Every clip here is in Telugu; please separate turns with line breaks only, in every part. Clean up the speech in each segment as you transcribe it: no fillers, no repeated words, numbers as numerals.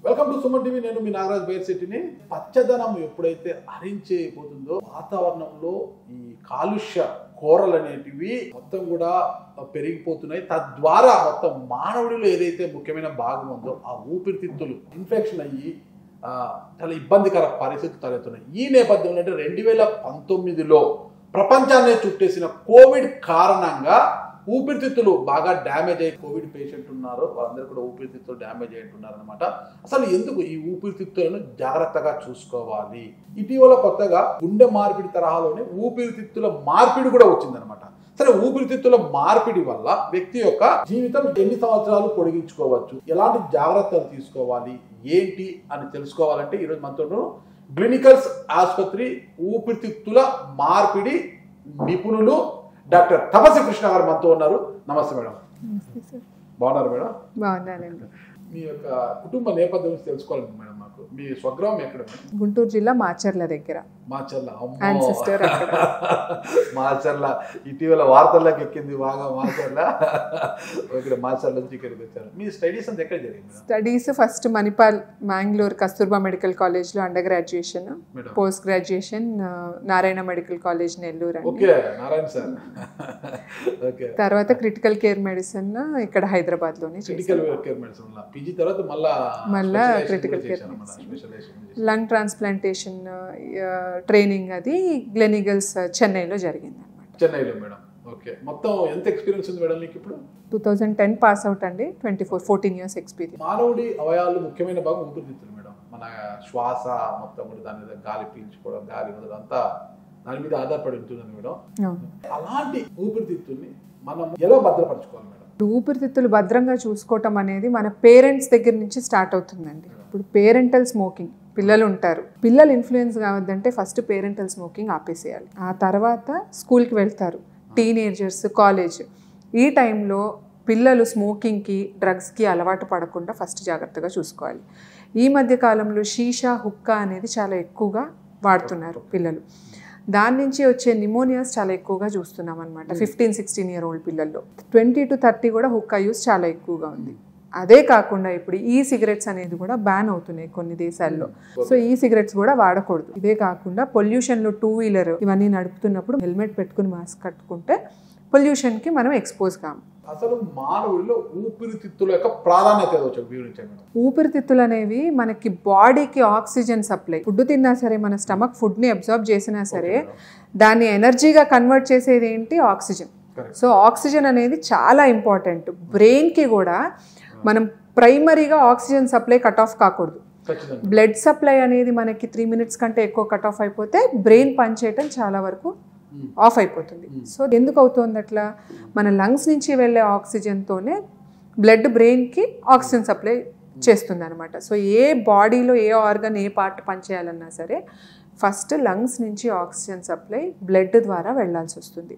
Welcome to Suman TV. నేను మీ నాగరాజ్ బైర్శెట్టిని. పచ్చదనం ఎప్పుడైతే హరించిపోతుందో వాతావరణంలో ఈ కాలుష్య కోరలు అనేటివి మొత్తం కూడా పెరిగిపోతున్నాయి. తద్వారా మొత్తం మానవుడిలో ఏదైతే ముఖ్యమైన భాగం ఉందో ఆ ఊపిరితిత్తులు ఇన్ఫెక్షన్ అయ్యి చాలా ఇబ్బందికర పరిస్థితులు తలెత్తున్నాయి. ఈ నేపథ్యంలో అంటే 2019లో ప్రపంచాన్ని చుట్టేసిన కోవిడ్ కారణంగా ఊపిరితిత్తులు బాగా డ్యామేజ్ అయ్యి కోవిడ్ పేషెంట్ ఉన్నారు, వాళ్ళందరూ కూడా ఊపిరితిత్తులు డ్యామేజ్ అయి ఉంటున్నారు అనమాట. అసలు ఎందుకు ఈ ఊపిరితిత్తులను జాగ్రత్తగా చూసుకోవాలి? ఇటీవల కొత్తగా గుండె మార్పిడి తరహాలోనే ఊపిరితిత్తుల మార్పిడి కూడా వచ్చిందనమాట. సరే, ఊపిరితిత్తుల మార్పిడి వల్ల వ్యక్తి యొక్క జీవితం ఎన్ని సంవత్సరాలు పొడిగించుకోవచ్చు, ఎలాంటి జాగ్రత్తలు తీసుకోవాలి, ఏంటి అని తెలుసుకోవాలంటే ఈరోజు మనతో క్లినికల్స్ ఆసుపత్రి ఊపిరితిత్తుల మార్పిడి నిపుణులు డాక్టర్ తపసి కృష్ణ గారు మనతో ఉన్నారు. నమస్తే మేడం. బాగున్నారు మేడం?
బాగున్నానండి.
మీ యొక్క కుటుంబ నేపథ్యం గురించి తెలుసుకోవాలి మేడం. మాకు మీ స్వగ్రామం ఎక్కడ?
గుంటూరు జిల్లా మాచర్ల దగ్గర.
మాచర్ల.
మాచర్ల
ఇటీవల వార్తల్లోకి ఎక్కింది బాగా మాచర్ల. ఇక్కడ మాచర్ల నుంచి ఇక్కడికి వచ్చారు. మీ స్టడీస్ అంతా ఎక్కడ జరిగింది?
Studies first Manipal Mangalore Kasturba medical college లో under graduation, post graduation Narayana medical college Nellore.
Okay, Narayana sir. Okay.
తర్వాత క్రిటికల్ కేర్ మెడిసిన్ ఇక్కడ హైదరాబాద్ లోనే.
క్రిటికల్ కేర్ మెడిసిన్ పీజీ తర్వాత మళ్ళా
critical care lung transplantation training అది గ్లెనిగల్స్ చెన్నైలో జరిగింది అనమాట.
చెన్నైలో మేడం. ఓకే. మొత్తం ఎంత ఎక్స్పీరియన్స్ ఉంది మేడం మీకు ఇప్పుడు?
2010 పాస్ అవుట్ అండి. 14 ఇయర్స్ ఎక్స్పీరియన్స్.
మానవుడి అవయాలు ముఖ్యమైన భాగం ఊపిరితిత్తులు మేడం. మన శ్వాస మొత్తం కూడా దాని మీద గాలి పీల్చుకోవడం, గాలి వదలడం అంతా దాని మీద ఆధారపడి ఉంటుంది మేడం. అలాంటి ఊపిరితిత్తుల్ని మనం ఎలా భద్రపరచుకోవాలి మేడం?
ఊపిరితిత్తులు భద్రంగా చూసుకోవటం అనేది మన పేరెంట్స్ దగ్గర నుంచి స్టార్ట్ అవుతుందండి. ఇప్పుడు పేరెంటల్ స్మోకింగ్, పిల్లలు ఉంటారు, పిల్లలు ఇన్ఫ్లుయెన్స్ కావద్దంటే ఫస్ట్ పేరెంటల్ స్మోకింగ్ ఆపేసేయాలి. ఆ తర్వాత స్కూల్కి వెళ్తారు, టీనేజర్స్, కాలేజ్, ఈ టైంలో పిల్లలు స్మోకింగ్కి, డ్రగ్స్కి అలవాటు పడకుండా ఫస్ట్ జాగ్రత్తగా చూసుకోవాలి. ఈ మధ్య కాలంలో షీషా, హుక్కా అనేది చాలా ఎక్కువగా వాడుతున్నారు పిల్లలు. దాని నుంచి వచ్చే నిమోనియాస్ చాలా ఎక్కువగా చూస్తున్నాం అనమాట. 15-16 ఇయర్ ఓల్డ్ పిల్లల్లో 20 to 30 కూడా హుక్కా యూస్ చాలా ఎక్కువగా ఉంది. అదే కాకుండా ఇప్పుడు ఈ సిగరెట్స్ అనేది కూడా బ్యాన్ అవుతున్నాయి కొన్ని దేశాల్లో. సో ఈ సిగరెట్స్ కూడా వాడకూడదు. ఇదే కాకుండా పొల్యూషన్లో 2 వీలర్ ఇవన్నీ నడుపుతున్నప్పుడు హెల్మెట్ పెట్టుకుని మాస్క్ కట్టుకుంటే పొల్యూషన్కి మనం ఎక్స్పోజ్ కాము.
అసలు మానవుడిలో ఊపిరితిత్తుల యొక్క ప్రాధాన్యత వివరించండి.
ఊపిరితిత్తులు అనేవి మనకి బాడీకి ఆక్సిజన్ సప్లై. ఫుడ్ తిన్నా సరే, మన స్టమక్ ఫుడ్ని అబ్జార్బ్ చేసినా సరే దాన్ని ఎనర్జీగా కన్వర్ట్ చేసేది ఏంటి? ఆక్సిజన్. సో ఆక్సిజన్ అనేది చాలా ఇంపార్టెంట్. బ్రెయిన్కి కూడా మనం ప్రైమరీగా ఆక్సిజన్ సప్లై కట్ ఆఫ్ కాకూడదు. బ్లడ్ సప్లై అనేది మనకి 3 minutes కంటే ఎక్కువ కట్ ఆఫ్ అయిపోతే బ్రెయిన్ పనిచేయటం చాలా వరకు ఆఫ్ అయిపోతుంది. సో ఎందుకు అవుతుంది అట్లా? మన లంగ్స్ నుంచి వెళ్ళే ఆక్సిజన్తోనే బ్లడ్ బ్రెయిన్కి ఆక్సిజన్ సప్లై చేస్తుంది అనమాట. సో ఏ బాడీలో ఏ ఆర్గన్, ఏ పార్ట్ పనిచేయాలన్నా సరే ఫస్ట్ లంగ్స్ నుంచి ఆక్సిజన్ సప్లై బ్లడ్ ద్వారా వెళ్లాల్సి వస్తుంది.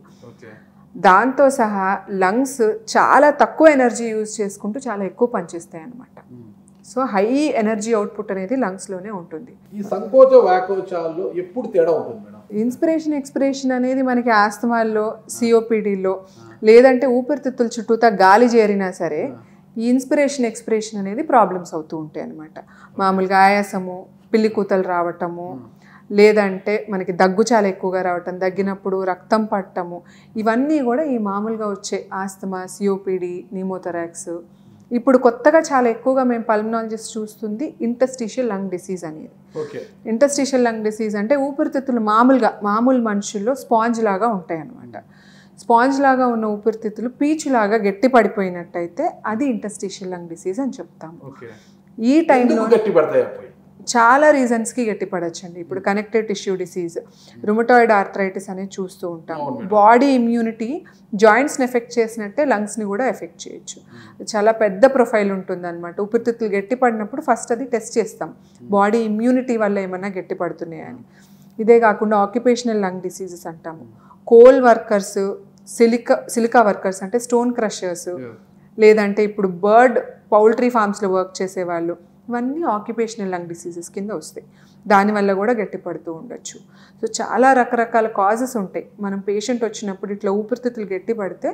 దాంతో సహా లంగ్స్ చాలా తక్కువ ఎనర్జీ యూజ్ చేసుకుంటూ చాలా ఎక్కువ పనిచేస్తాయి అన్నమాట. సో హై ఎనర్జీ అవుట్పుట్ అనేది లంగ్స్లోనే ఉంటుంది.
ఈ సంకోచ వ్యాకోచాల్లో ఎప్పుడు తేడా ఉంటుంది మేడం?
ఇన్స్పిరేషన్, ఎక్స్పిరేషన్ అనేది మనకి ఆస్తమాల్లో, సిఓపిడిలో, లేదంటే ఊపిరితిత్తుల చుట్టూతా గాలి చేరినా సరే ఈ ఇన్స్పిరేషన్, ఎక్స్పిరేషన్ అనేది ప్రాబ్లమ్స్ అవుతూ ఉంటాయి అన్నమాట. మామూలుగా ఆయాసము, పిల్లి కూతలు రావటము, లేదంటే మనకి దగ్గు చాలా ఎక్కువగా రావటం, దగ్గినప్పుడు రక్తం పట్టము, ఇవన్నీ కూడా ఈ మామూలుగా వచ్చే ఆస్తమా, సిఓపిడి, నిమోథొరాక్స్. ఇప్పుడు కొత్తగా చాలా ఎక్కువగా మేము పల్మనాలజిస్ట్ చూస్తుంది ఇంటర్స్టిషియల్ లంగ్ డిసీజ్ అనేది. ఇంటర్స్టిషియల్ లంగ్ డిసీజ్ అంటే ఊపిరితిత్తులు మామూలు మనుషుల్లో స్పాంజ్ లాగా ఉంటాయి అన్నమాట. స్పాంజ్ లాగా ఉన్న ఊపిరితిత్తులు పీచులాగా గట్టి పడిపోయినట్టయితే అది ఇంటర్స్టిషియల్ లంగ్ డిసీజ్ అని చెప్తాము. ఈ టైంలో చాలా రీజన్స్కి గట్టిపడచ్చండి. ఇప్పుడు connective tissue disease, rheumatoid arthritis అనేది చూస్తూ ఉంటాం. బాడీ ఇమ్యూనిటీ జాయింట్స్ని ఎఫెక్ట్ చేసినట్టే లంగ్స్ని కూడా ఎఫెక్ట్ చేయొచ్చు. చాలా పెద్ద ప్రొఫైల్ ఉంటుంది అనమాట. ఊపిరితిత్తులు గట్టిపడినప్పుడు ఫస్ట్ అది టెస్ట్ చేస్తాం, బాడీ ఇమ్యూనిటీ వల్ల ఏమన్నా గట్టిపడుతున్నాయని. ఇదే కాకుండా ఆక్యుపేషనల్ లంగ్ డిసీజెస్ అంటాము. కోల్ వర్కర్స్, సిలికా వర్కర్స్ అంటే స్టోన్ క్రషర్స్, లేదంటే ఇప్పుడు పౌల్ట్రీ ఫార్మ్స్లో వర్క్ చేసేవాళ్ళు, ఇవన్నీ ఆక్యుపేషనల్ లంగ్ డిసీజెస్ కింద వస్తాయి. దానివల్ల కూడా గట్టిపడుతూ ఉండొచ్చు. సో చాలా రకరకాల కాజెస్ ఉంటాయి. మనం పేషెంట్ వచ్చినప్పుడు ఇట్లా ఊపిరితిత్తులు గట్టి పడితే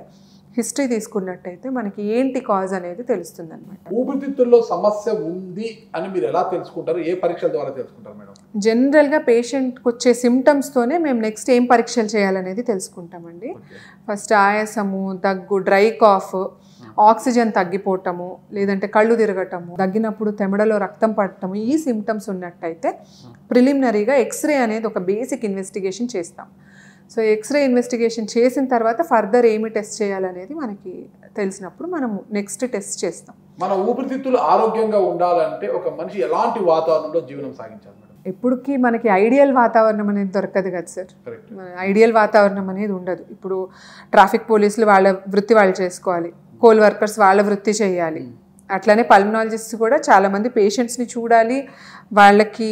హిస్టరీ తీసుకున్నట్టయితే మనకి ఏంటి కాజ్ అనేది తెలుస్తుంది అనమాట.
ఊపిరితిత్తుల్లో సమస్య ఉంది అని మీరు ఎలా తెలుసుకుంటారు? ఏ పరీక్షల ద్వారా తెలుసుకుంటారు మేడం?
జనరల్గా పేషెంట్కి వచ్చే సిమ్టమ్స్తోనే మేము నెక్స్ట్ ఏం పరీక్షలు చేయాలనేది తెలుసుకుంటామండి. ఫస్ట్ ఆయాసము, దగ్గు, డ్రై కాఫ్, ఆక్సిజన్ తగ్గిపోవటము, లేదంటే కళ్ళు తిరగటము, దగ్గినప్పుడు తెమడలో రక్తం పడటము, ఈ సిమ్టమ్స్ ఉన్నట్టయితే ప్రిలిమినరీగా ఎక్స్రే అనేది ఒక బేసిక్ ఇన్వెస్టిగేషన్ చేస్తాం. సో ఎక్స్రే ఇన్వెస్టిగేషన్ చేసిన తర్వాత ఫర్దర్ ఏమి టెస్ట్ చేయాలనేది మనకి తెలిసినప్పుడు మనము నెక్స్ట్ టెస్ట్ చేస్తాం.
మన ఊపిరితిత్తులు ఆరోగ్యంగా ఉండాలంటే ఒక మనిషి ఎలాంటి వాతావరణంలో జీవనం సాగించాలి మేడం?
ఎప్పటికీ మనకి ఐడియల్ వాతావరణం అనేది దొరకదు కదా సార్. ఐడియల్ వాతావరణం అనేది ఉండదు. ఇప్పుడు ట్రాఫిక్ పోలీసులు వాళ్ళ వృత్తి వాళ్ళు చేసుకోవాలి, కోల్ వర్కర్స్ వాళ్ళ వృత్తి చేయాలి, అట్లానే పల్మనాలజిస్ట్ కూడా చాలామంది పేషెంట్స్ని చూడాలి. వాళ్ళకి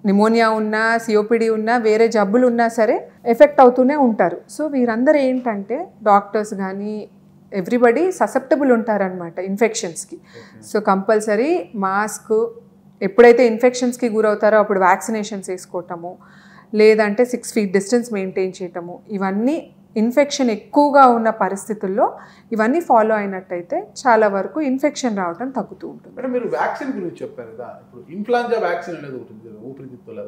నిమోనియా ఉన్నా, సిఓపిడి ఉన్నా, వేరే జబ్బులు ఉన్నా సరే ఎఫెక్ట్ అవుతూనే ఉంటారు. సో వీరందరూ ఏంటంటే డాక్టర్స్ కానీ ఎవ్రీబడి ససెప్టబుల్ ఉంటారనమాట ఇన్ఫెక్షన్స్కి. సో కంపల్సరీ మాస్క్, ఎప్పుడైతే ఇన్ఫెక్షన్స్కి గురవుతారో అప్పుడు వ్యాక్సినేషన్స్ వేసుకోవటము, లేదంటే 6 feet డిస్టెన్స్ మెయింటైన్ చేయటము, ఇవన్నీ ఇన్ఫెక్షన్ ఎక్కువగా ఉన్న పరిస్థితుల్లో ఇవన్నీ ఫాలో అయినట్టయితే చాలా వరకు ఇన్ఫెక్షన్ రావడం తగ్గుతూ ఉంటుంది.
అంటే మీరు వ్యాక్సిన్ గురించి చెప్పారు కదా, ఇప్పుడు ఇన్ఫ్లుయెంజా వ్యాక్సిన్ అనేది ఉంటుంది ఊపిరితిత్తుల,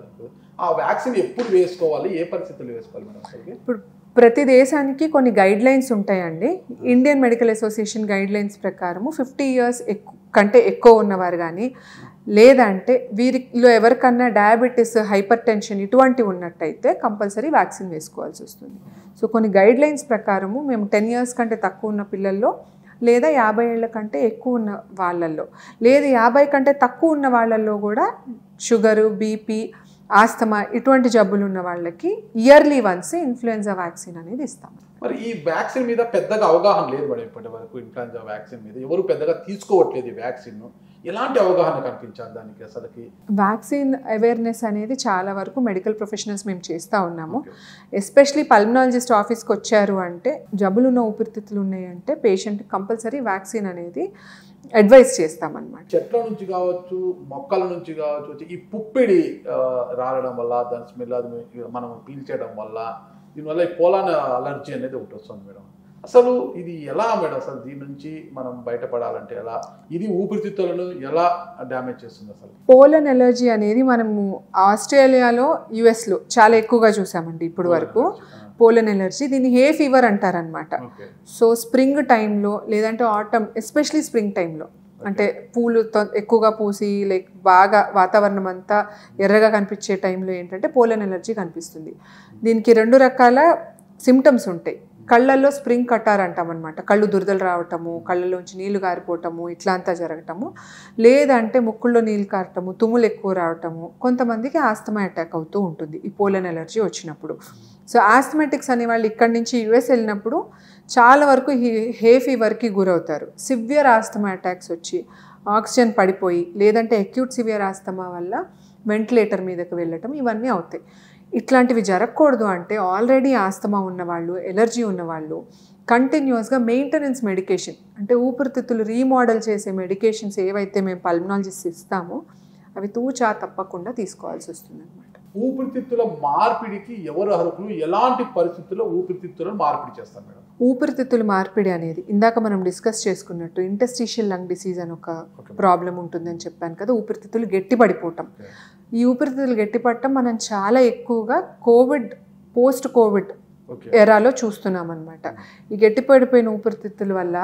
ఆ వ్యాక్సిన్ ఎప్పుడు వేసుకోవాలి, ఏ పరిస్థితుల్లో వేసుకోవాలి మేడం?
ఇప్పుడు ప్రతి దేశానికి కొన్ని గైడ్ లైన్స్ ఉంటాయండి. Indian medical association guide lines ప్రకారము 50 years కంటే ఎక్కువ ఉన్నవారు కానీ, లేదంటే వీరిలో ఎవరికన్నా డయాబెటీస్, హైపర్ టెన్షన్ ఇటువంటివి ఉన్నట్టయితే కంపల్సరీ వ్యాక్సిన్ వేసుకోవాల్సి వస్తుంది. సో కొన్ని గైడ్ లైన్స్ ప్రకారము మేము 10 years కంటే తక్కువ ఉన్న పిల్లల్లో, లేదా 50 ఏళ్ల కంటే ఎక్కువ ఉన్న వాళ్ళల్లో, లేదా 50 కంటే తక్కువ ఉన్న వాళ్ళల్లో కూడా షుగరు, బీపీ, ఆస్తమా ఇటువంటి జబ్బులు ఉన్న వాళ్ళకి ఇయర్లీ వన్స్ ఇన్ఫ్లుయెన్జా వ్యాక్సిన్ అనేది ఇస్తాం.
మరి ఈ వ్యాక్సిన్ మీద పెద్దగా అవగాహన లేదు మేడం ఇప్పటి వరకు. ఇన్ఫ్లుయెంజా వ్యాక్సిన్ మీద ఎవరు పెద్దగా తీసుకోవట్లేదు. ఈ వ్యాక్సిన్ ఎలాంటి అవగాహన కనిపించాలి దానికి? అసలుకి వ్యాక్సిన్
అవేర్నెస్ అనేది చాలా వరకు మెడికల్ ప్రొఫెషనల్స్ మేము చేస్తూ ఉన్నాము. ఎస్పెషలీ పల్మనాలజిస్ట్ ఆఫీస్కి వచ్చారు అంటే, జబ్బులు ఉన్న ఊపిరితిత్తులు ఉన్నాయంటే పేషెంట్ కంపల్సరీ వ్యాక్సిన్ అనేది అడ్వైస్ చేస్తామన్నమాట.
చెట్ల నుంచి కావచ్చు, మొక్కల నుంచి కావచ్చు, ఈ పుప్పిడి రాలడం వల్ల, దాని స్మెల్ అది మనం పీల్చేయడం వల్ల, దీనివల్ల ఈ పోలాన్ అలర్జీ అనేది ఒకటి వస్తుంది మేడం. అసలు ఇది ఎలా మేడం? అసలు దీని నుంచి మనం బయటపడాలంటే ఎలా? ఇది ఊపిరితిత్తులను ఎలా డ్యామేజ్ చేస్తుంది? అసలు
పోలన్ ఎలర్జీ అనేది మనము ఆస్ట్రేలియాలో, యుఎస్లో చాలా ఎక్కువగా చూసామండి ఇప్పుడు వరకు. పోలన్ ఎలర్జీ, దీన్ని హే ఫీవర్ అంటారనమాట. సో స్ప్రింగ్ టైంలో, లేదంటే ఆటమ్, ఎస్పెషలీ స్ప్రింగ్ టైంలో, అంటే పూలుతో ఎక్కువగా పూసి లైక్ బాగా వాతావరణం అంతా ఎర్రగా కనిపించే టైంలో ఏంటంటే పోలన్ ఎలర్జీ కనిపిస్తుంది. దీనికి 2 రకాల సిమ్టమ్స్ ఉంటాయి. కళ్ళల్లో స్ప్రింగ్ కట్టార్ అంటామన్నమాట, కళ్ళు దురదలు రావటము, కళ్ళలోంచి నీళ్లు గారిపోవటము, ఇట్లా అంతా జరగటము, లేదంటే ముక్కుల్లో నీళ్ళు కారటము, తుమ్ములు ఎక్కువ రావటము, కొంతమందికి ఆస్తమా అటాక్ అవుతూ ఉంటుంది ఈ పోలన్ ఎలర్జీ వచ్చినప్పుడు. సో ఆస్థమెటిక్స్ అనే వాళ్ళు ఇక్కడి నుంచి యుఎస్ వెళ్ళినప్పుడు చాలా వరకు హే ఫీవర్కి గురవుతారు. సివియర్ ఆస్తమా అటాక్స్ వచ్చి ఆక్సిజన్ పడిపోయి, లేదంటే అక్యూట్ సివియర్ ఆస్తమా వల్ల వెంటిలేటర్ మీదకి వెళ్ళటం, ఇవన్నీ అవుతాయి. ఇట్లాంటివి జరగకూడదు అంటే ఆల్రెడీ ఆస్తమా ఉన్నవాళ్ళు, ఎలర్జీ ఉన్నవాళ్ళు కంటిన్యూస్గా మెయింటెనెన్స్ మెడికేషన్, అంటే ఊపిరితిత్తులు రీమోడల్ చేసే మెడికేషన్స్ ఏవైతే మేము పల్మనాలజిస్ట్ ఇస్తామో అవి తూచా తప్పకుండా తీసుకోవాల్సి వస్తుంది అనమాట.
ఊపిరితిత్తుల మార్పిడికి ఎవరు అర్హులు? ఎలాంటి పరిస్థితుల్లో ఊపిరితిత్తులను మార్పిడి చేస్తారు మేడం?
ఊపిరితిత్తుల మార్పిడి అనేది ఇందాక మనం డిస్కస్ చేసుకున్నట్టు ఇంటర్స్టిషియల్ లంగ్ డిసీజ్ అని ఒక ప్రాబ్లం ఉంటుందని చెప్పాను కదా. ఊపిరితిత్తులు గట్టిపడిపోవటం, ఈ ఊపిరితిత్తులు గట్టిపడటం మనం చాలా ఎక్కువగా పోస్ట్ కోవిడ్ ఎరాలో చూస్తున్నాం అనమాట. ఈ గట్టిపడిపోయిన ఊపిరితిత్తుల వల్ల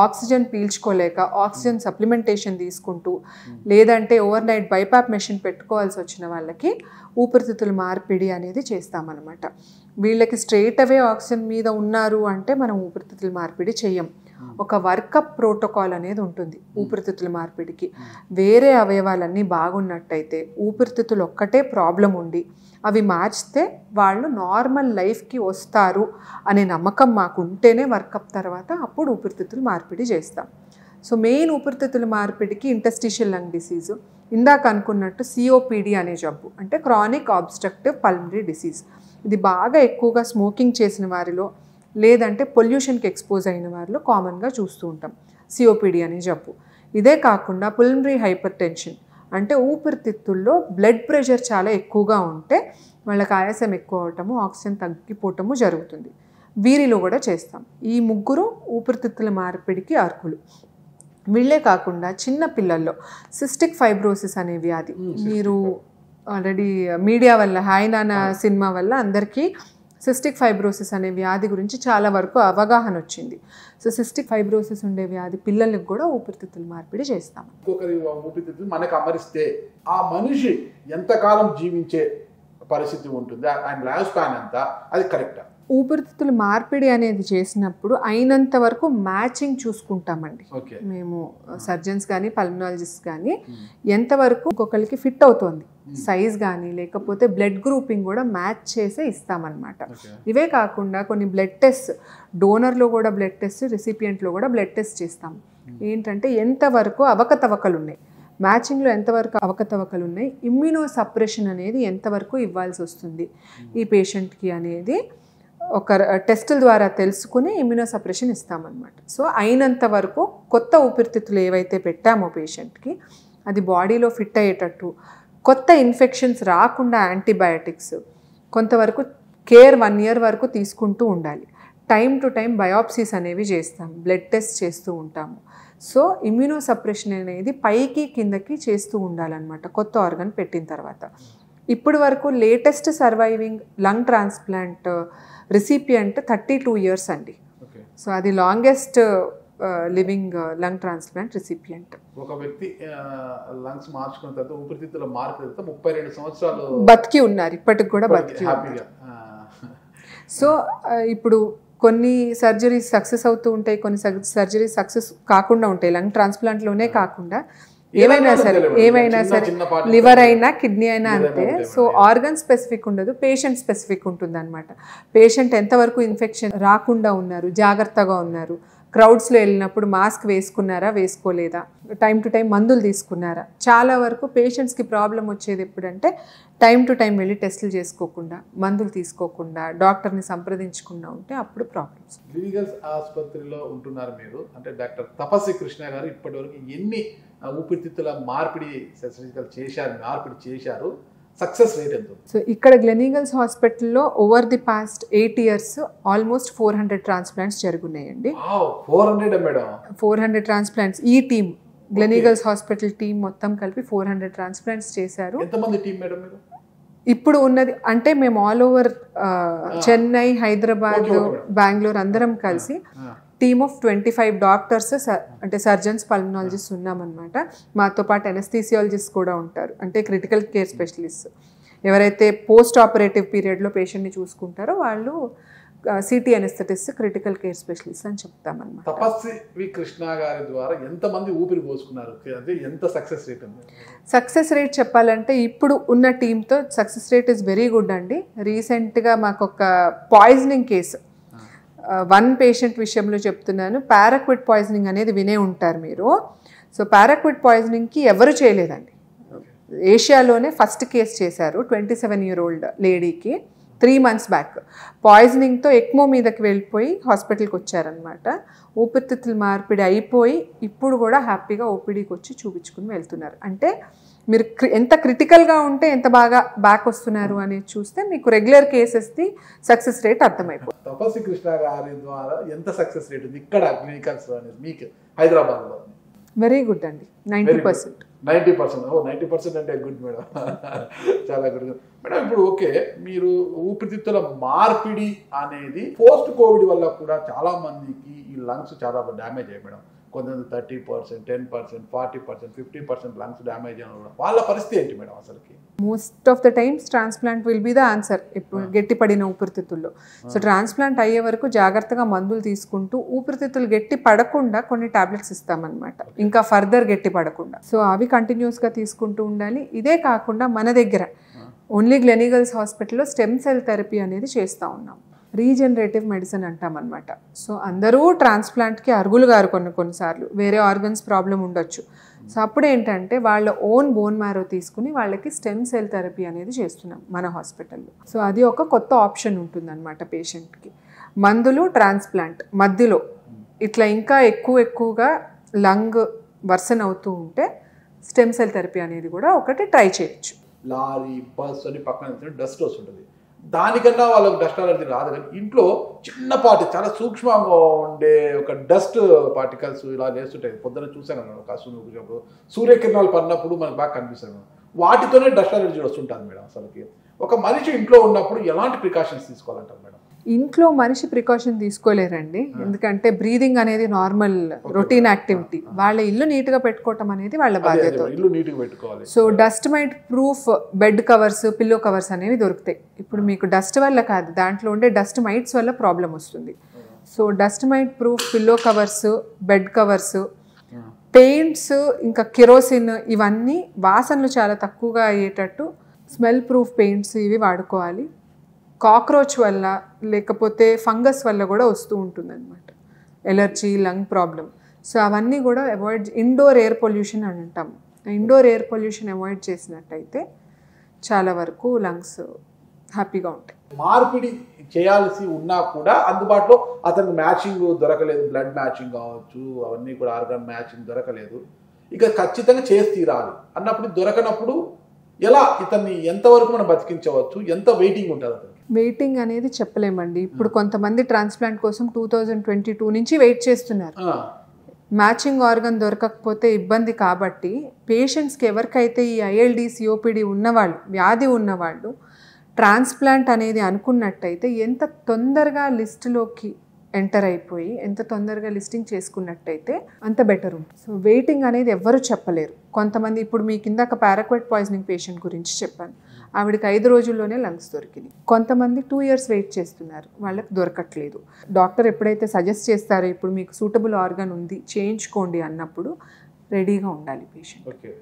ఆక్సిజన్ పీల్చుకోలేక ఆక్సిజన్ సప్లిమెంటేషన్ తీసుకుంటూ, లేదంటే ఓవర్ నైట్ బైపాప్ మెషిన్ పెట్టుకోవాల్సి వచ్చిన వాళ్ళకి ఊపిరితిత్తుల మార్పిడి అనేది చేస్తామన్నమాట. వీళ్ళకి స్ట్రైట్ అవే ఆక్సిజన్ మీద ఉన్నారు అంటే మనం ఊపిరితిత్తుల మార్పిడి చెయ్యం. ఒక వర్కప్ ప్రోటోకాల్ అనేది ఉంటుంది ఊపిరితిత్తుల మార్పిడికి. వేరే అవయవాలన్నీ బాగున్నట్టయితే ఊపిరితిత్తులు ఒక్కటే ప్రాబ్లం ఉండి అవి మార్చితే వాళ్ళు నార్మల్ లైఫ్కి వస్తారు అనే నమ్మకం మాకు ఉంటేనే వర్కప్ తర్వాత అప్పుడు ఊపిరితిత్తులు మార్పిడి చేస్తాం. సో మెయిన్ ఊపిరితిత్తుల మార్పిడికి ఇంటర్స్టిషియల్ లంగ్ డిసీజు, ఇందాక అనుకున్నట్టు సిఓపిడి అనే జబ్బు, అంటే క్రానిక్ ఆబ్స్ట్రక్టివ్ పల్మనరీ డిసీజ్. ఇది బాగా ఎక్కువగా స్మోకింగ్ చేసిన వారిలో, లేదంటే పొల్యూషన్కి ఎక్స్పోజ్ అయిన వారిలో కామన్గా చూస్తూ ఉంటాం సిఓపిడి అనే జబ్బు. ఇదే కాకుండా పుల్మనరీ హైపర్ టెన్షన్, అంటే ఊపిరితిత్తుల్లో బ్లడ్ ప్రెషర్ చాలా ఎక్కువగా ఉంటే వాళ్ళకి ఆయాసం ఎక్కువ అవటము, ఆక్సిజన్ తగ్గిపోవటము జరుగుతుంది. వీరిలో కూడా చేస్తాం. ఈ ముగ్గురు ఊపిరితిత్తుల మార్పిడికి అర్హులు. వీళ్ళే కాకుండా చిన్న పిల్లల్లో సిస్టిక్ ఫైబ్రోసిస్ అనే వ్యాధి, మీరు ఆల్రెడీ మీడియా వల్ల హాయ్ నాన్న సినిమా వల్ల అందరికీ సిస్టిక్ ఫైబ్రోసిస్ అనే వ్యాధి గురించి చాలా వరకు అవగాహన వచ్చింది. సో సిస్టిక్ ఫైబ్రోసిస్ ఉండే వ్యాధి పిల్లలకు కూడా ఊపిరితిత్తుల మార్పిడి చేస్తాం.
ఇంకొకరి ఊపిరితిత్తులు మనకు అమరిస్తే ఆ మనిషి ఎంతకాలం జీవించే పరిస్థితి ఉంటుంది, ఆయన లైఫ్ స్పాన్ ఎంత, అది కరెక్టా?
ఊపిరితిత్తుల మార్పిడి అనేది చేసినప్పుడు అయినంత వరకు మ్యాచింగ్ చూసుకుంటామండి మేము, సర్జన్స్ కానీ పల్మనాలజిస్ట్ కానీ ఎంతవరకు ఒక్కొక్కరికి ఫిట్ అవుతుంది సైజ్ కానీ, లేకపోతే బ్లడ్ గ్రూపింగ్ కూడా మ్యాచ్ చేసే ఇస్తామన్నమాట. ఇవే కాకుండా కొన్ని బ్లడ్ టెస్ట్, డోనర్లో కూడా బ్లడ్ టెస్ట్, రెసిపియంట్లో కూడా బ్లడ్ టెస్ట్ చేస్తాం. ఏంటంటే ఎంతవరకు అవకతవకలు ఉన్నాయి, మ్యాచింగ్లో ఎంతవరకు అవకతవకలు ఉన్నాయి, ఇమ్యూనో సప్రెషన్ అనేది ఎంతవరకు ఇవ్వాల్సి వస్తుంది ఈ పేషెంట్కి అనేది ఒక టెస్టుల ద్వారా తెలుసుకుని ఇమ్యూనో సప్రెషన్ ఇస్తామన్నమాట. సో అయినంత వరకు కొత్త ఊపిరితిత్తులు ఏవైతే పెట్టామో పేషెంట్కి అది బాడీలో ఫిట్ అయ్యేటట్టు, కొత్త ఇన్ఫెక్షన్స్ రాకుండా యాంటీబయాటిక్స్ కొంతవరకు కేర్ 1 year వరకు తీసుకుంటూ ఉండాలి. టైం టు టైం బయాప్సీస్ అనేవి చేస్తాం, బ్లడ్ టెస్ట్ చేస్తూ ఉంటాము. సో ఇమ్యూనో సప్రెషన్ అనేది పైకి కిందకి చేస్తూ ఉండాలన్నమాట కొత్త ఆర్గన్ పెట్టిన తర్వాత. ఇప్పటి వరకు latest surviving lung transplant recipient 32 years అండి. సో అది longest living lung transplant recipient.
ఒక వ్యక్తి లంగ్స్ మార్చుకున్న తర్వాత ఊపిరితిత్తుల మార్పు 32 సంవత్సరాలు
బతికి ఉన్నారు, ఇప్పటికి కూడా బతికి ఉన్నారు. సో ఇప్పుడు కొన్ని సర్జరీస్ సక్సెస్ అవుతూ ఉంటాయి, కొన్ని సర్జరీస్ సక్సెస్ కాకుండా ఉంటాయి. లంగ్ ట్రాన్స్ప్లాంట్లోనే కాకుండా ఏమైనా సరే లివర్ అయినా కిడ్నీ అయినా అంతే. సో ఆర్గన్ స్పెసిఫిక్ ఉండదు, పేషెంట్ స్పెసిఫిక్ ఉంటుంది అనమాట. పేషెంట్ ఎంతవరకు ఇన్ఫెక్షన్ రాకుండా ఉన్నారు, జాగ్రత్తగా ఉన్నారు, క్రౌడ్స్లో వెళ్ళినప్పుడు మాస్క్ వేసుకున్నారా వేసుకోలేదా, టైం టు టైం మందులు తీసుకున్నారా. చాలా వరకు పేషెంట్స్కి ప్రాబ్లం వచ్చేది ఎప్పుడంటే టైం టు టైం వెళ్ళి టెస్టులు చేసుకోకుండా, మందులు తీసుకోకుండా, డాక్టర్ని సంప్రదించకుండా ఉంటే అప్పుడు ప్రాబ్లమ్స్.
లీగల్స్ ఆసుపత్రిలో ఉంటున్నారు మీరు, అంటే డాక్టర్ తపస్వి కృష్ణ గారు ఇప్పటివరకు ఎన్ని ఊపిరితిత్తుల మార్పిడి చేశారు, సక్సెస్ రేట్ ఎంత?
సో ఇక్కడ గ్లెనీగల్స్ హాస్పిటల్లో over the past 8 years almost 400 transplants జరుగున్నాయండి. 400 ట్రాన్స్ప్లాంట్స్ ఈ టీమ్, గ్లెనీగల్స్ హాస్పిటల్ టీమ్ మొత్తం కలిపి 400 ట్రాన్స్ప్లాంట్స్ చేశారు.
ఎంతమంది టీం మేడం మీరు?
ఇప్పుడు ఉన్నది అంటే మేము ఆల్ ఓవర్ చెన్నై, హైదరాబాద్, బెంగళూరు అందరం కలిసి టీమ్ ఆఫ్ 25 డాక్టర్స్, అంటే సర్జన్స్, పల్మనాలజిస్ట్ ఉన్నామన్నమాట. మాతో పాటు ఎనస్థీసియాలజిస్ట్ కూడా ఉంటారు, అంటే క్రిటికల్ కేర్ స్పెషలిస్ట్. ఎవరైతే పోస్ట్ ఆపరేటివ్ పీరియడ్లో పేషెంట్ని చూసుకుంటారో వాళ్ళు city anaesthetist, critical care specialist అని చెప్తామన్నమాట.
తపస్వి కృష్ణ గారి ద్వారా ఎంతమంది ఊపిరి పోసుకున్నారు, అంటే ఎంత సక్సెస్ రేట్ ఉంది?
సక్సెస్ రేట్ చెప్పాలంటే ఇప్పుడు ఉన్న టీంతో success rate is very good అండి. రీసెంట్గా మాకు ఒక పాయిజనింగ్ కేసు, 1 patient విషయంలో చెప్తున్నాను. పారాక్విట్ పాయిజనింగ్ అనేది వినే ఉంటారు మీరు. సో పారాక్విట్ పాయిజనింగ్కి ఎవరు చేయలేదండి. ఏషియాలోనే ఫస్ట్ కేసు చేశారు 27-year-old లేడీకి 3 months బ్యాక్. పాయిజనింగ్తో ఎక్మో మీదకి వెళ్ళిపోయి హాస్పిటల్కి వచ్చారనమాట. ఊపిరితిత్తుల మార్పిడి అయిపోయి ఇప్పుడు కూడా హ్యాపీగా ఓపీడీకి వచ్చి చూపించుకుని వెళ్తున్నారు. అంటే మీరు ఎంత క్రిటికల్గా ఉంటే ఎంత బాగా బ్యాక్ వస్తున్నారు అనేది చూస్తే మీకు రెగ్యులర్ కేసెస్ది సక్సెస్ రేట్ అర్థమైపోతుంది.
తపస్వి కృష్ణ గారి ద్వారా ఎంత సక్సెస్ రేట్ ఉంది ఇక్కడ క్లినికల్స్ అనేది మీకు హైదరాబాద్లో?
వెరీ గుడ్ అండి, 90%.
90% అంటే గుడ్ మేడం, చాలా గుడ్ మేడం. ఇప్పుడు ఓకే, మీరు ఊపిరితిత్తుల మార్పిడి అనేది పోస్ట్ కోవిడ్ వల్ల కూడా చాలా మందికి ఈ లంగ్స్ చాలా డ్యామేజ్ అయ్యాయి మేడం. కొంతమంది 30%, 10%, 40%, 50% లంగ్స్ డ్యామేజ్ అయిన వాళ్ళ పరిస్థితి ఏంటి మేడం అసలుకి?
Most of the times transplant will be the answer. ఇప్పుడు గట్టిపడిన ఊపిరితిత్తుల్లో సో ట్రాన్స్ప్లాంట్ అయ్యే వరకు జాగ్రత్తగా మందులు తీసుకుంటూ ఊపిరితిత్తులు గట్టి పడకుండా కొన్ని టాబ్లెట్స్ ఇస్తామన్నమాట, ఇంకా ఫర్దర్ గట్టి పడకుండా. సో అవి కంటిన్యూస్గా తీసుకుంటూ ఉండాలి. ఇదే కాకుండా మన దగ్గర ఓన్లీ గ్లెనీగల్స్ హాస్పిటల్లో స్టెమ్ సెల్ థెరపీ అనేది చేస్తూ ఉన్నాం. Regenerative medicine అంటామన్నమాట. సో అందరూ ట్రాన్స్ప్లాంట్కి అర్హులు గారు కొన్నిసార్లు వేరే ఆర్గన్స్ ప్రాబ్లం ఉండొచ్చు. సో అప్పుడు ఏంటంటే వాళ్ళ ఓన్ బోన్ మ్యారో తీసుకుని వాళ్ళకి స్టెమ్ సెల్ థెరపీ అనేది చేస్తున్నాం మన హాస్పిటల్లో. సో అది ఒక కొత్త ఆప్షన్ ఉంటుందన్నమాట పేషెంట్కి. మందులు, ట్రాన్స్ప్లాంట్ మధ్యలో ఇట్లా ఇంకా ఎక్కువగా లంగ్ వర్సన్ అవుతూ ఉంటే స్టెమ్ సెల్ థెరపీ అనేది కూడా ఒకటి ట్రై చేయొచ్చు.
లారీ, బస్ అని పక్కన డస్ట్ వస్తుంటుంది, దానికన్నా వాళ్ళకి డస్ట్ అలర్జీ రాదు. కానీ ఇంట్లో చిన్నపాటి చాలా సూక్ష్మంగా ఉండే ఒక డస్ట్ పార్టికల్స్ ఇలా లేస్తుంటాయి. పొద్దున చూసాను నేను సూర్యకిరణాలు పడినప్పుడు మనకు బాగా కనిపిస్తాను. వాటితోనే డస్ట్ అలర్జీ వస్తుంటుంది మేడం. అసలుకి ఒక మనిషి ఇంట్లో ఉన్నప్పుడు ఎలాంటి ప్రికాషన్స్ తీసుకోవాలంటారు మేడం?
ఇంట్లో మనిషి ప్రికాషన్ తీసుకోలేరండి, ఎందుకంటే బ్రీదింగ్ అనేది నార్మల్ రొటీన్ యాక్టివిటీ. వాళ్ళ ఇల్లు నీట్గా పెట్టుకోవటం అనేది వాళ్ళ బాధ్యత.
ఇల్లు నీట్గా పెట్టుకోవాలి.
So dust might proof bed covers, pillow covers అనేవి దొరుకుతాయి. ఇప్పుడు మీకు డస్ట్ వల్ల కాదు, దాంట్లో ఉండే డస్ట్ మైట్స్ వల్ల ప్రాబ్లం వస్తుంది. So dust might proof pillow covers, bed covers, paints, ఇంకా కెరోసిన్, ఇవన్నీ వాసనలు చాలా తక్కువగా అయ్యేటట్టు స్మెల్ ప్రూఫ్ పెయింట్స్ ఇవి వాడుకోవాలి. కాక్రోచ్ వల్ల లేకపోతే ఫంగస్ వల్ల కూడా వస్తూ ఉంటుంది అనమాట ఎలర్జీ, లంగ్ ప్రాబ్లం. సో అవన్నీ కూడా అవాయిడ్. ఇండోర్ ఎయిర్ పొల్యూషన్ అని అంటాం. ఇండోర్ ఎయిర్ పొల్యూషన్ అవాయిడ్ చేసినట్టయితే చాలా వరకు లంగ్స్ హ్యాపీగా ఉంటాయి.
మార్పిడి చేయాల్సి ఉన్నా కూడా అందుబాటులో అతనికి మ్యాచింగ్ దొరకలేదు, బ్లడ్ మ్యాచింగ్ కావచ్చు, అవన్నీ కూడా ఆర్గాన్ మ్యాచింగ్ దొరకలేదు, ఇక ఖచ్చితంగా చేసి తీరాలి అన్నప్పుడు దొరకనప్పుడు ఎలా ఇతన్ని ఎంతవరకు మనం బతికించవచ్చు? ఎంత వెయిటింగ్ ఉంటుంది అతనికి?
వెయిటింగ్ అనేది చెప్పలేమండి. ఇప్పుడు కొంతమంది ట్రాన్స్ప్లాంట్ కోసం 2022 నుంచి వెయిట్ చేస్తున్నారు. మ్యాచింగ్ ఆర్గన్ దొరకకపోతే ఇబ్బంది కాబట్టి పేషెంట్స్కి ఎవరికైతే ఈ ILD, COPD ఉన్నవాళ్ళు, వ్యాధి ఉన్నవాళ్ళు ట్రాన్స్ప్లాంట్ అనేది అనుకున్నట్టయితే ఎంత తొందరగా లిస్టులోకి ఎంటర్ అయిపోయి ఎంత తొందరగా లిస్టింగ్ చేసుకున్నట్టయితే అంత బెటర్ ఉంటుంది. సో వెయిటింగ్ అనేది ఎవ్వరూ చెప్పలేరు. కొంతమంది, ఇప్పుడు మీ కిందాక పారాక్వెట్ పాయిజనింగ్ పేషెంట్ గురించి చెప్పాను, ఆవిడకి 5 రోజుల్లోనే లంగ్స్ దొరికింది. కొంతమంది 2 years వెయిట్ చేస్తున్నారు, వాళ్ళకి దొరకట్లేదు. డాక్టర్ ఎప్పుడైతే సజెస్ట్ చేస్తారో ఇప్పుడు మీకు సూటబుల్ ఆర్గన్ ఉంది చేయించుకోండి అన్నప్పుడు రెడీగా ఉండాలి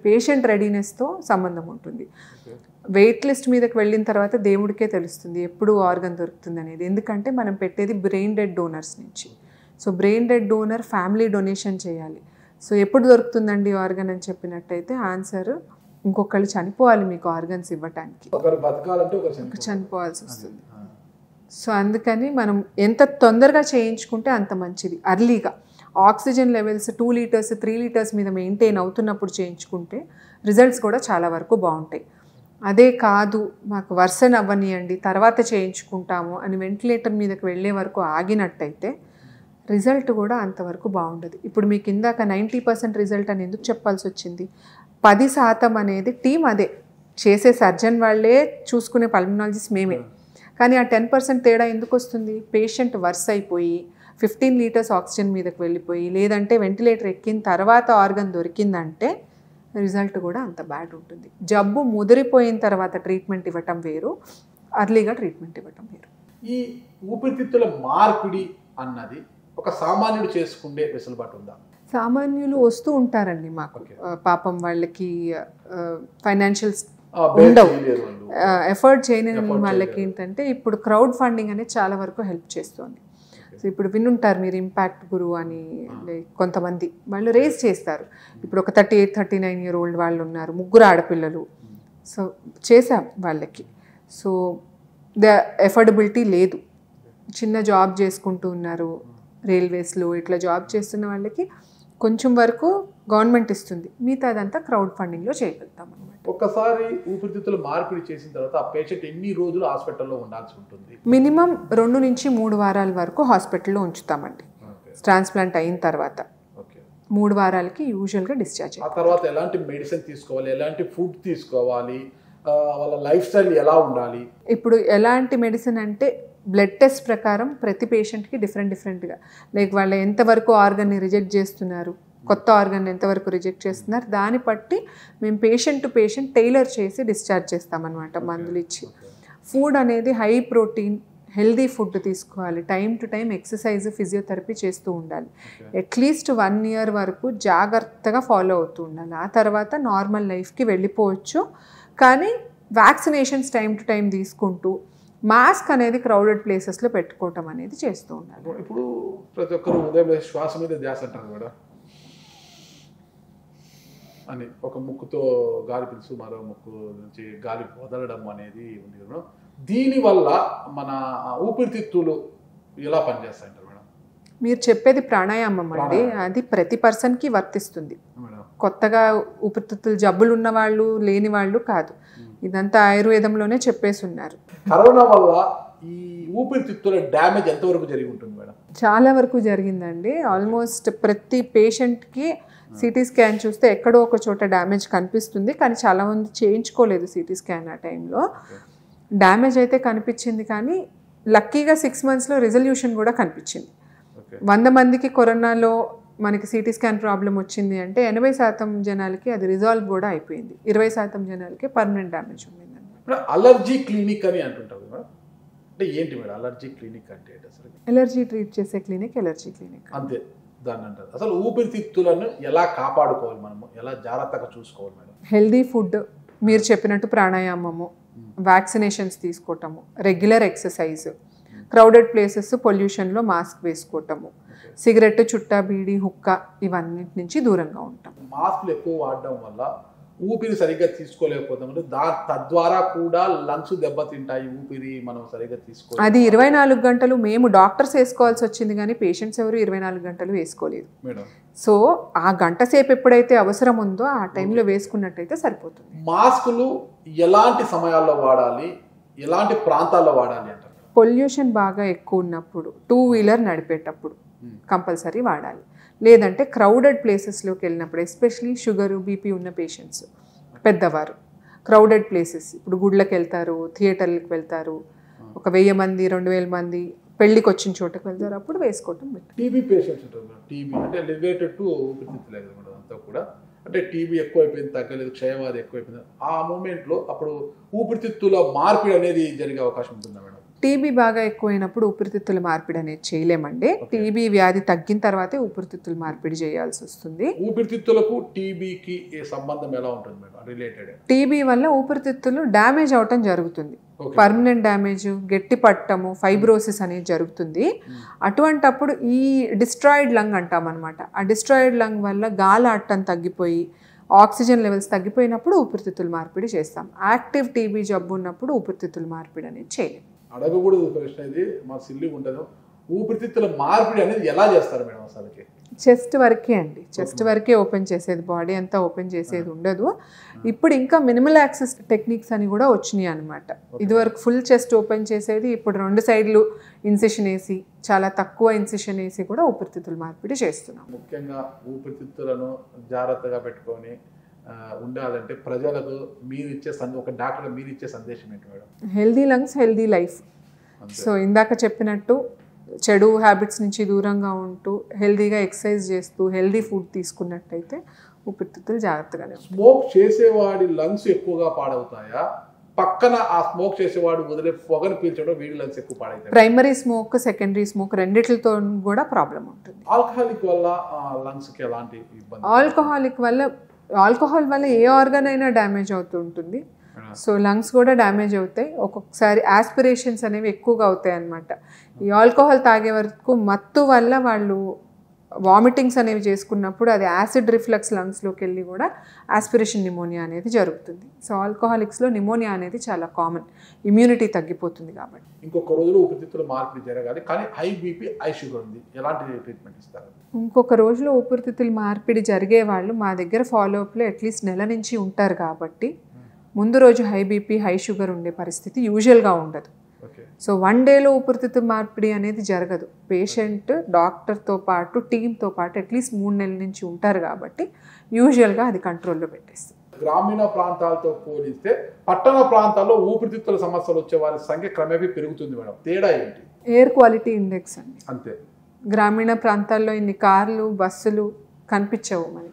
పేషెంట్ రెడీనెస్తో సంబంధం ఉంటుంది. వెయిట్ లిస్ట్ మీదకి వెళ్ళిన తర్వాత దేవుడికే తెలుస్తుంది ఎప్పుడు ఆర్గన్ దొరుకుతుంది అనేది. ఎందుకంటే మనం పెట్టేది బ్రెయిన్ డెడ్ డోనర్స్ నుంచి. So brain dead donor family donation చేయాలి. సో ఎప్పుడు దొరుకుతుందండి ఆర్గన్ అని చెప్పినట్టయితే ఆన్సర్ ఇంకొకళ్ళు చనిపోవాలి మీకు ఆర్గన్స్ ఇవ్వటానికి, చనిపోవాల్సి వస్తుంది. సో అందుకని మనం ఎంత తొందరగా చేయించుకుంటే అంత మంచిది. అర్లీగా ఆక్సిజన్ లెవెల్స్ 2 liters 3 liters మీద మెయింటైన్ అవుతున్నప్పుడు చేయించుకుంటే రిజల్ట్స్ కూడా చాలా వరకు బాగుంటాయి. అదే కాదు మాకు వర్సన్ అవ్వనియండి తర్వాత చేయించుకుంటాము అని వెంటిలేటర్ మీదకి వెళ్ళే వరకు ఆగినట్టయితే రిజల్ట్ కూడా అంతవరకు బాగుండదు. ఇప్పుడు మీకు ఇందాక 90% రిజల్ట్ అని ఎందుకు చెప్పాల్సి వచ్చింది? 10% అనేది టీం, అదే చేసే సర్జన్ వాళ్ళే, చూసుకునే పల్మనాలజిస్ట్ మేమే. కానీ ఆ 10% తేడా ఎందుకు వస్తుంది? పేషెంట్ వర్స్ అయిపోయి 15 liters ఆక్సిజన్ మీదకి వెళ్ళిపోయి లేదంటే వెంటిలేటర్ ఎక్కిన తర్వాత ఆర్గన్ దొరికిందంటే రిజల్ట్ కూడా అంత బ్యాడ్ ఉంటుంది. జబ్బు ముదిరిపోయిన తర్వాత ట్రీట్మెంట్ ఇవ్వటం వేరు, అర్లీగా ట్రీట్మెంట్ ఇవ్వటం వేరు.
ఈ ఊపిరితిత్తుల మార్పిడి అన్నది ఒక సామాన్యుడు చేసుకుండే వెసులుబాటు ఉందా?
సామాన్యులు వస్తూ ఉంటారండి మాకు. పాపం వాళ్ళకి ఫైనాన్షియల్స్ ఉండవు, ఎఫర్ట్ చేయని వాళ్ళకి ఏంటంటే ఇప్పుడు క్రౌడ్ ఫండింగ్ అనేది చాలా వరకు హెల్ప్ చేస్తుంది. సో ఇప్పుడు వినుంటారు మీరు ఇంపాక్ట్ గురు అని, కొంతమంది వాళ్ళు రేస్ చేస్తారు. ఇప్పుడు ఒక 38-39 year old వాళ్ళు ఉన్నారు, 3 ఆడపిల్లలు. సో చేసాం వాళ్ళకి. సో ద ఎఫర్డబిలిటీ లేదు, చిన్న జాబ్ చేసుకుంటూ ఉన్నారు రైల్వేస్లో, ఇట్లా జాబ్ చేస్తున్న వాళ్ళకి కొంచెం వరకు గవర్నమెంట్ ఇస్తుంది, మిగతా అదంతా క్రౌడ్ ఫండింగ్లో చేయగలుగుతాం అనమాట.
ఒక్కసారి ఊపిరితిత్తులు మార్పిడి చేసిన తర్వాత ఆ పేషెంట్ ఎన్ని రోజులు హాస్పిటల్లో ఉండాల్సి ఉంటుంది?
మినిమం 2 నుంచి 3 వారాల వరకు హాస్పిటల్లో ఉంచుతామండి. ట్రాన్స్ప్లాంట్ అయిన తర్వాత 3 వారాలకి యూజువల్గా డిశ్చార్జ్.
ఆ తర్వాత ఎలాంటి మెడిసిన్ తీసుకోవాలి, ఎలాంటి ఫుడ్ తీసుకోవాలి, వాళ్ళ లైఫ్ స్టైల్ ఎలా ఉండాలి?
ఇప్పుడు ఎలాంటి మెడిసిన్ అంటే బ్లడ్ టెస్ట్ ప్రకారం ప్రతి పేషెంట్కి డిఫరెంట్గా, లైక్ వాళ్ళు ఎంతవరకు ఆర్గన్ని రిజెక్ట్ చేస్తున్నారు, కొత్త ఆర్గన్ ఎంతవరకు రిజెక్ట్ చేస్తున్నారు, దాన్ని బట్టి మేము పేషెంట్ టు పేషెంట్ టైలర్ చేసి డిశ్చార్జ్ చేస్తామన్నమాట, మందులు ఇచ్చి. ఫుడ్ అనేది హై ప్రోటీన్ హెల్దీ ఫుడ్ తీసుకోవాలి, time to time exercise, physiotherapy చేస్తూ ఉండాలి. అట్లీస్ట్ 1 year వరకు జాగ్రత్తగా ఫాలో అవుతూ ఉండాలి. ఆ తర్వాత నార్మల్ లైఫ్కి వెళ్ళిపోవచ్చు. కానీ వ్యాక్సినేషన్స్ టైం టు టైం తీసుకుంటూ మాస్క్ అనేది క్రౌడెడ్ ప్లేసెస్లో పెట్టుకోవటం అనేది చేస్తూ ఉండాలి.
ఇప్పుడు ప్రతి ఒక్కరు ఉదయం శ్వాస మీద ధ్యాస అంటారు కూడా అని, ఒక ముక్కుతో గాలి పిలుచు మరో ముక్కు నుంచి గాలి వదలడం అనేది ఉంది కదా, దీనివల్ల మన ఊపిరితిత్తులు ఎలా పనిచేస్తాయంటారు మేడం?
మీరు చెప్పేది ప్రాణాయామం అండి, అది ప్రతి పర్సన్కి వర్తిస్తుంది. కొత్తగా ఊపిరితిత్తులు జబ్బులు ఉన్న వాళ్ళు లేని వాళ్ళు కాదు. ఇదంతా ఆయుర్వేదంలోనే చెప్పేసి ఉన్నారు.
కరోనా వల్ల ఈ ఊపిరితిత్తుల డ్యామేజ్ ఎంతవరకు జరిగి ఉంటుంది మేడం?
చాలా వరకు జరిగిందండి. ఆల్మోస్ట్ ప్రతి పేషెంట్కి సిటీ స్కాన్ చూస్తే ఎక్కడో ఒక చోట డ్యామేజ్ కనిపిస్తుంది, కానీ చాలామంది చేయించుకోలేదు సిటీ స్కాన్ ఆ టైంలో. డ్యామేజ్ అయితే కనిపించింది, కానీ లక్కీగా 6 monthsలో రిజల్యూషన్ కూడా కనిపించింది. 100 మందికి కరోనాలో మనకి సిటీ స్కాన్ ప్రాబ్లం వచ్చింది అంటే 80% జనాలకి అది రిజాల్వ్ కూడా అయిపోయింది. 20% జనాలకి పర్మనెంట్ డ్యామేజ్ ఉండింది.
అలర్జీ క్లినిక్ అని అంటుంటారు మేడం, అంటే ఏంటి మేడం అలర్జీ క్లినిక్ అంటే? అసలు
ఎలర్జీ ట్రీట్ చేసే క్లినిక్ ఎలర్జీ క్లినిక్
అంతే దాన్ని అంటారు. అసలు ఊపిరితిత్తులను ఎలా కాపాడుకోవాలి, మనము ఎలా జాగ్రత్తగా చూసుకోవాలి మేడం?
హెల్దీ ఫుడ్, మీరు చెప్పినట్టు ప్రాణాయామము, వ్యాక్సినేషన్స్ తీసుకోవటము, రెగ్యులర్ ఎక్సర్సైజ్, క్రౌడెడ్ ప్లేసెస్ పొల్యూషన్లో మాస్క్ వేసుకోవటము, సిగరెట్, చుట్టా, బీడీ, హుక్కా ఇవన్నిటి నుంచి దూరంగా ఉంటాం.
మాస్క్లు ఎక్కువ వాడడం వల్ల ఊపిరి సరిగ్గా తీసుకోలేకపోతాం, తద్వారా కూడా లంగ్స్ దెబ్బతింటాయి. ఊపిరి మనం సరిగ్గా తీసుకోవాలి.
అది 24 గంటలు మేము డాక్టర్స్ వేసుకోవాల్సి వచ్చింది, కానీ పేషెంట్స్ ఎవరు 24 గంటలు వేసుకోలేదు. సో ఆ గంట సేపు ఎప్పుడైతే అవసరం ఉందో ఆ టైంలో వేసుకున్నట్టయితే సరిపోతుంది.
మాస్కులు ఎలాంటి సమయాల్లో వాడాలి, ఎలాంటి ప్రాంతాల్లో వాడాలి అంటారు?
పొల్యూషన్ బాగా ఎక్కువ ఉన్నప్పుడు, 2-wheeler నడిపేటప్పుడు కంపల్సరీ వాడాలి. లేదంటే క్రౌడెడ్ ప్లేసెస్లోకి వెళ్ళినప్పుడు, ఎస్పెషలీ షుగర్, బీపీ ఉన్న పేషెంట్స్, పెద్దవారు, క్రౌడెడ్ ప్లేసెస్, ఇప్పుడు గుళ్ళకి వెళ్తారు, థియేటర్లకు వెళ్తారు, ఒక 1000 మంది 2000 మంది పెళ్ళికి వచ్చిన చోటకి వెళ్తారు, అప్పుడు వేసుకోవటం బెటర్.
టీబీ పేషెంట్స్ ఉంటారు, టీబీ అంటే రిలేటెడ్ టు ఊపిరితిత్తులేదు మేడం అంతా కూడా, అంటే టీబీ ఎక్కువైపోయింది, తగ్గలేదు, క్షయవాది ఎక్కువైపోయింది, ఆ మూమెంట్లో అప్పుడు ఊపిరితిత్తుల మార్పిడి అనేది జరిగే అవకాశం ఉంటుందా మేడం?
టీబీ బాగా ఎక్కువైనప్పుడు ఊపిరితిత్తుల మార్పిడి అనేది చేయలేమండి. టీబీ వ్యాధి తగ్గిన తర్వాతే ఊపిరితిత్తుల మార్పిడి చేయాల్సి వస్తుంది.
ఊపిరితిత్తులకు టీబీకి సంబంధం ఎలా ఉంటుంది మేడం? రిలేటెడ్
టీబీ వల్ల ఊపిరితిత్తులు డ్యామేజ్ అవటం జరుగుతుంది, పర్మనెంట్ డ్యామేజ్, గట్టి పట్టము, ఫైబ్రోసిస్ అనేది జరుగుతుంది. అటువంటప్పుడు ఈ డిస్ట్రాయిడ్ లంగ్ అంటాం అనమాట. ఆ డిస్ట్రాయిడ్ లంగ్ వల్ల గాలి ఆడటం తగ్గిపోయి ఆక్సిజన్ లెవెల్స్ తగ్గిపోయినప్పుడు ఊపిరితిత్తుల మార్పిడి చేస్తాం. యాక్టివ్ టీబీ జబ్బు ఉన్నప్పుడు ఊపిరితిత్తుల మార్పిడి అనేది చేయలేం.
అడగకూడదు ప్రశ్న ఇది, మా సిల్లి ఉంటుంది. ఊపిరితిత్తుల మార్పిడి అనేది ఎలా చేస్తారు మేడం? అసలుకి
చెస్ట్ వరకే అండి, చెస్ట్ వరకే ఓపెన్ చేసేది, బాడీ అంతా ఓపెన్ చేసేది ఉండదు. ఇప్పుడు ఇంకా మినిమల్ యాక్సెస్ టెక్నిక్స్ అని కూడా వచ్చినాయి అనమాట. ఇదివరకు ఫుల్ చెస్ట్ ఓపెన్ చేసేది, ఇప్పుడు 2 సైడ్లు ఇన్సిషన్ వేసి, చాలా తక్కువ ఇన్సిషన్ వేసి కూడా ఊపిరితిత్తుల మార్పిడి చేస్తున్నాం.
ముఖ్యంగా ఊపిరితిత్తులను జాగ్రత్తగా పెట్టుకొని ఉండాలంటే ప్రజలకు మీరు ఇచ్చే ఒక డాక్టర్గా మీరు ఇచ్చే సందేశం ఏంటి madam?
Healthy lungs, healthy life. So ఇందాక చెప్పినట్టు చెడు హ్యాబిట్స్ నుంచి దూరంగా ఉంటూ హెల్దీగా ఎక్సర్సైజ్ చేస్తూ హెల్దీ ఫుడ్ తీసుకున్నట్టయితే ఊపిరితిత్తులు జాగ్రత్తగానే.
స్మోక్ చేసేవాడి లంగ్స్ ఎక్కువగా పాడవుతాయా, పక్కన ఆ స్మోక్ చేసేవాడు వదిలే పొగను పీల్చడం వీడి లంగ్స్ ఎక్కువ పాడవుతాయి?
ప్రైమరీ స్మోక్, సెకండరీ స్మోక్ రెండిట్లతో కూడా ప్రాబ్లం ఉంటుంది.
ఆల్కహాలిక్ వల్ల లంగ్స్కి ఎలాంటి ఇబ్బంది?
ఆల్కహాల్ వల్ల ఏ ఆర్గన్ అయినా డ్యామేజ్ అవుతూ ఉంటుంది. సో లంగ్స్ కూడా డ్యామేజ్ అవుతాయి. ఒక్కొక్కసారి ఆస్పిరేషన్స్ అనేవి ఎక్కువగా అవుతాయి అన్నమాట. ఈ ఆల్కహాల్ తాగే వరకు మత్తు వల్ల వాళ్ళు వామిటింగ్స్ అనేవి చేసుకున్నప్పుడు అది యాసిడ్ రిఫ్లక్స్ లంగ్స్లోకి వెళ్ళి కూడా ఆస్పిరేషన్ నిమోనియా అనేది జరుగుతుంది. సో ఆల్కహాలిక్స్లో నిమోనియా అనేది చాలా కామన్, ఇమ్యూనిటీ తగ్గిపోతుంది కాబట్టి.
ఇంకొక రోజులో ఊపిరితిత్తుల మార్పిడి జరగాలి, కానీ హై బీపీ, హై షుగర్ ఉంది, ఎలాంటి ట్రీట్మెంట్ ఇస్తారు?
ఇంకొక రోజులో ఊపిరితిత్తుల మార్పిడి జరిగే వాళ్ళు మా దగ్గర ఫాలోఅప్లో అట్లీస్ట్ నెల నుంచి ఉంటారు కాబట్టి ముందు రోజు హై బీపీ, హై షుగర్ ఉండే పరిస్థితి యూజువల్గా ఉండదు. సో 1 డేలో ఊపిరితిత్తుల మార్పిడి అనేది జరగదు. పేషెంట్ డాక్టర్తో పాటు టీంతో పాటు అట్లీస్ట్ 3 నెలల నుంచి ఉంటారు కాబట్టి యూజువల్గా అది కంట్రోల్లో పెట్టేస్తుంది.
గ్రామీణ ప్రాంతాలతో పోలిస్తే పట్టణ ప్రాంతాల్లో ఊపిరితిత్తుల సమస్యలు వచ్చే వారి సంఖ్య క్రమేపీ పెరుగుతుంది మేడం, తేడా ఏంటి?
ఎయిర్ క్వాలిటీ ఇండెక్స్ అండి.
అంతే.
గ్రామీణ ప్రాంతాల్లో ఇన్ని కార్లు, బస్సులు కనిపించవు, మనకి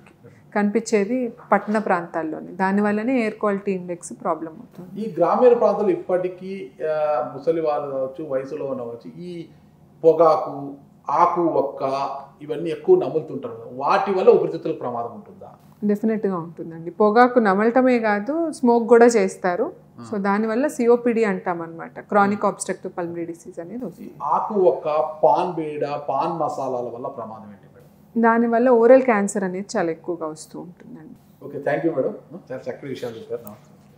కనిపించేది పట్టణ ప్రాంతాల్లోనే. దానివల్లనే ఎయిర్ క్వాలిటీ ఇండెక్స్ ప్రాబ్లం అవుతుంది.
ఈ గ్రామీణ ప్రాంతాలు ఇప్పటికీ ముసలి వాళ్ళు కావచ్చు, వయసులో ఉండవచ్చు, ఈ పొగాకు, ఆకు ఒక్క ఇవన్నీ ఎక్కువ నములుతుంటారు. వాటి వల్ల ఊపిరితిత్తులకు ప్రమాదం ఉంటుందా?
డెఫినెట్గా ఉంటుందండి. పొగాకు నమలటమే కాదు, స్మోక్ కూడా చేస్తారు. సో దానివల్ల సిఓపిడి అంటాం అనమాట, క్రానిక్ ఆబ్స్ట్రక్టివ్ పల్మనరీ డిసీజ్ అనేది వస్తుంది.
ఆకు ఒక్క, పాన్ బేడ, పాన్ మసాలాల వల్ల ప్రమాదం ఏంటి మేడం?
దానివల్ల ఓరల్ క్యాన్సర్ అనేది చాలా ఎక్కువగా వస్తూ ఉంటుందండి.
ఓకే, థ్యాంక్ యూ మేడం, చాలా చక్కటి విషయాలు చెప్పారు.